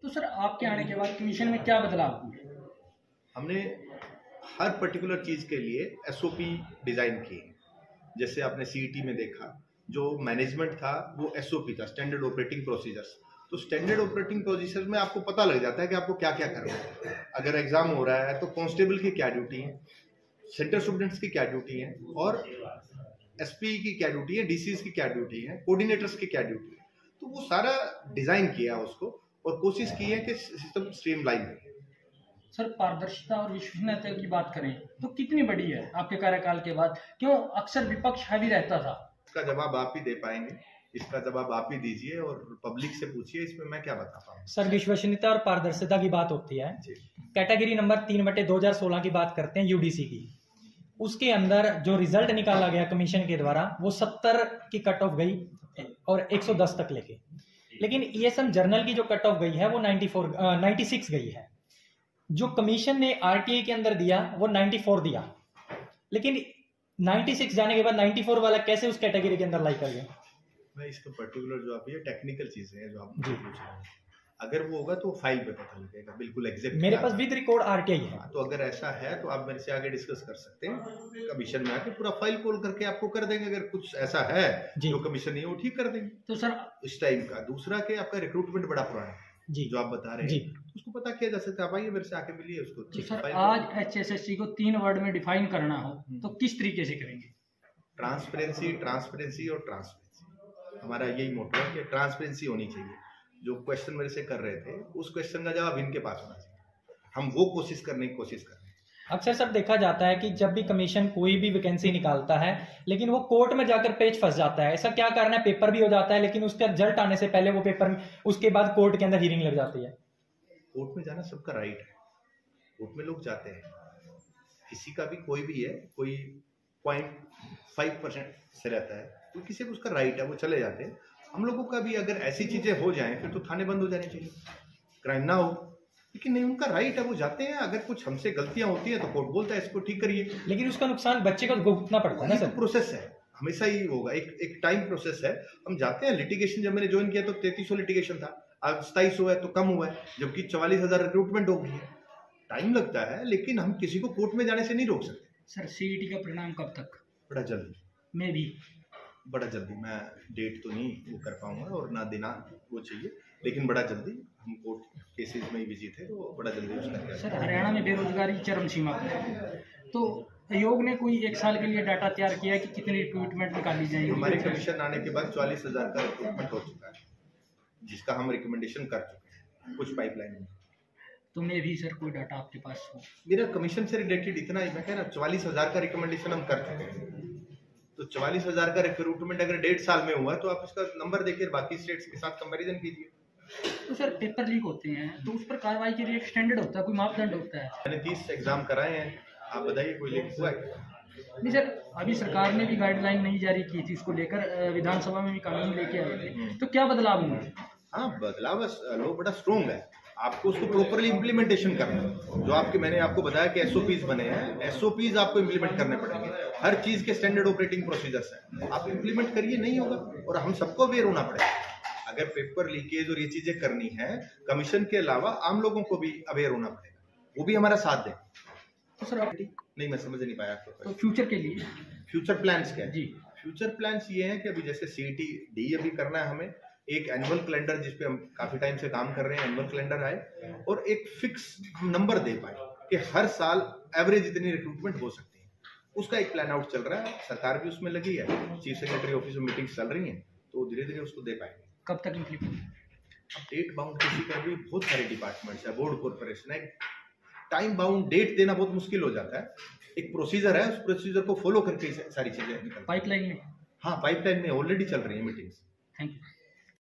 तो सर आपके आने के बाद कमीशन में क्या बदलाव हुए? हमने हर पर्टिकुलर चीज़ के लिए एसओपी डिज़ाइन किए। जैसे आपने सीईटी में देखा, जो मैनेजमेंट था वो एसओपी था, स्टैंडर्ड ऑपरेटिंग प्रोसीजर्स। तो स्टैंडर्ड ऑपरेटिंग प्रोसीजर्स में आपको पता लग जाता है कि आपको क्या क्या करना है। अगर एग्जाम हो रहा है तो कांस्टेबल की क्या ड्यूटी है, सेंटर स्टूडेंट्स की क्या ड्यूटी है, और एसपी की क्या ड्यूटी है, डीसीज की क्या ड्यूटी है, कोऑर्डिनेटर्स की क्या ड्यूटी है। तो वो सारा डिजाइन किया उसको और कोशिश की है कि सिस्टम स्ट्रीमलाइन हो। सर पारदर्शिता और विश्वसनीयता की बात करें तो कितनी बड़ी है आपके कार्यकाल के बाद? क्यों अक्सर विपक्ष हावी रहता था? इसका जवाब आप ही दे पाएंगे, इसका जवाब आप ही दीजिए और पब्लिक से पूछिए, इसमें मैं क्या बता पाऊँ। सर विश्वसनीयता और पारदर्शिता की बात होती है, कैटेगरी नंबर 3/2016 की बात करते हैं यूडीसी की। उसके अंदर जो रिजल्ट निकाला गया कमीशन के द्वारा वो 70 की कट ऑफ गई और 110 तक लेके, लेकिन ईएसएम जर्नल की जो कट ऑफ गई है वो 96 गई है। जो कमीशन ने आरटीए के अंदर दिया वो 94 दिया, लेकिन 96 जाने के बाद 94 वाला कैसे उस कैटेगरी के अंदर लाई कर गया? मैं इसका पर्टिकुलर जो आप ये टेक्निकल चीजें हैं जो आप मुझे पूछ रहे हैं, अगर वो होगा तो फाइल पे पता लगेगा बिल्कुल एग्जैक्ट। मेरे पास विद रिकॉर्ड आरटीआई है। तो अगर ऐसा है तो आप मेरे से आगे डिस्कस कर सकते हैं, कमीशन में आके पूरा फाइल कॉल करके आपको कर देंगे। अगर कुछ ऐसा है जो कमीशन नहीं है वो ठीक कर देंगे। तो सर इस टाइम का दूसरा के आपका रिक्रूटमेंट बड़ा पुराना है जी, जो आप बता रहे हैं, उसको पता किया जा सकता है। आप आइए मेरे से आके मिलिए उसको। तो सर आज एचएसएससी को 3 वर्ड में डिफाइन करना हो तो किस तरीके से करेंगे? ट्रांसपेरेंसी, ट्रांसपेरेंसी और ट्रांसपेरेंसी। हमारा यही मोटो है कि ट्रांसपेरेंसी होनी चाहिए। जो क्वेश्चन मेरे से कर रहे थे उस क्वेश्चन का जवाब इनके पास होना चाहिए। हम वो कोशिश करने की कोशिश कर रहे हैं। अक्सर सब देखा जाता है कि जब भी कमीशन कोई भी वैकेंसी निकालता है लेकिन वो कोर्ट में जाकर पेच फंस जाता है। ऐसा क्या कारण है? पेपर भी हो जाता है लेकिन उसका रिजल्ट आने से पहले वो पेपर, उसके बाद कोर्ट के अंदर हियरिंग लग जाती है। कोर्ट में जाना सबका राइट है, कोर्ट में लोग जाते हैं। किसी का भी कोई भी है, कोई 0.5% से रहता है, तो किसी को उसका राइट है, वो चले जाते हैं। हम लोगों का भी अगर ऐसी चीजें हो जाएं फिर तो थाने बंद हो जाने चाहिए, क्राइम ना हो। लेकिन नहीं, उनका राइट है, वो जाते हैं। अगर कुछ हमसे गलतियां होती हैं तो कोर्ट बोलता है इसको ठीक करिए, लेकिन उसका नुकसान बच्चे को भुगतना पड़ता है ना सर। प्रोसेस है, हमेशा ही होगा, एक टाइम प्रोसेस है। हम जाते हैं लिटिगेशन। जब मैंने ज्वाइन किया तो 3300 लिटिगेशन था, आज 2700 है, तो कम हुआ है, जबकि 44,000 रिक्रूटमेंट हो गई है। टाइम लगता है, लेकिन हम किसी को कोर्ट में जाने से नहीं रोक सकते। सर सीईटी का परिणाम कब तक? बड़ा जल्दी। मैं भी बड़ा जल्दी। मैं डेट तो नहीं वो कर पाऊंगा और ना देना वो चाहिए, लेकिन बड़ा जल्दी। हम कोर्ट केसेस में ही बिजी थे तो बड़ा जल्दी उसका क्या। सर हरियाणा में बेरोजगारी चरम सीमा पर है, तो आयोग ने कोई 1 साल के लिए डाटा तैयार किया है कि कितनी रिक्रूटमेंट निकाली जाएगी? हमारे कमीशन आने के बाद 44,000 का रिक्रूटमेंट हो चुका है, जिसका हम रिकमेंडेशन कर चुके हैं कुछ पाइपलाइन में। तो मैं भी सर कोई डाटा आपके पास हो? मेरा कमीशन से रिलेटेड इतना ही, मैं कह रहा 44,000 का रिकमेंडेशन हम कर चुके हैं। तो 44,000 का रिक्रूटमेंट अगर 1.5 साल में हुआ तो आप इसका नंबर देखिए, बाकी स्टेट्स के साथ कंपैरिजन कीजिए। तो सर पेपर लीक होते हैं तो उस पर कार्रवाई के लिए एक स्टैंडर्ड होता है, कोई मापदंड होता है? मैंने 30 एग्जाम कराए हैं, आप बताइए कोई लीक हुआ है? नहीं सर, अभी सरकार ने भी गाइडलाइन नहीं जारी की थी, इसको लेकर विधानसभा में भी कानून लेके आए थे, तो क्या बदलाव हुआ? हाँ, बदलाव लो बड़ा स्ट्रॉन्ग है। आपको उसको प्रॉपरली इम्प्लीमेंटेशन करना है। जो आपके, मैंने आपको बताया कि एसओपीज बने हैं, एसओपीज आपको इम्प्लीमेंट करने पड़ेंगे। हर चीज के स्टैंडर्ड ऑपरेटिंग प्रोसीजर्स हैं, आप इम्प्लीमेंट करिए, नहीं होगा। और हम सबको अवेयर होना पड़ेगा। अगर पेपर लीकेज और ये चीजें करनी है, कमीशन के अलावा आम लोगों को भी अवेयर होना पड़ेगा, वो भी हमारा साथ दें। तो सर नहीं, मैं समझ नहीं पाया आपको। तो फ्यूचर के लिए फ्यूचर प्लान्स क्या है? जी, फ्यूचर प्लान्स ये हैं कि अभी जैसे सीईटी डी अभी करना है हमें, एक एनुअल कैलेंडर जिसपे हम काफी टाइम से काम कर रहे हैं, एनुअल कैलेंडर आए और एक फिक्स हम नंबर दे पाए कि हर साल एवरेज इतनी रिक्रूटमेंट हो सकती है। उसका एक प्लान आउट चल रहा है, सरकार भी उसमें लगी है, चीफ सेक्रेटरी ऑफिस में मीटिंग्स चल रही हैं, तो धीरे धीरे उसको दे पाएंगे। कब तक इम्प्लीमेंट? डेट बाउंड किसी का भी, बहुत सारे डिपार्टमेंट्स है, बोर्ड कॉर्पोरेशन है, टाइम बाउंड डेट देना बहुत मुश्किल हो जाता है। एक प्रोसीजर है, उस प्रोसीजर को फॉलो करके सारी चीजें निकल। पाइपलाइन में? हाँ, पाइपलाइन में ऑलरेडी चल रही है मीटिंग्स। Thank you.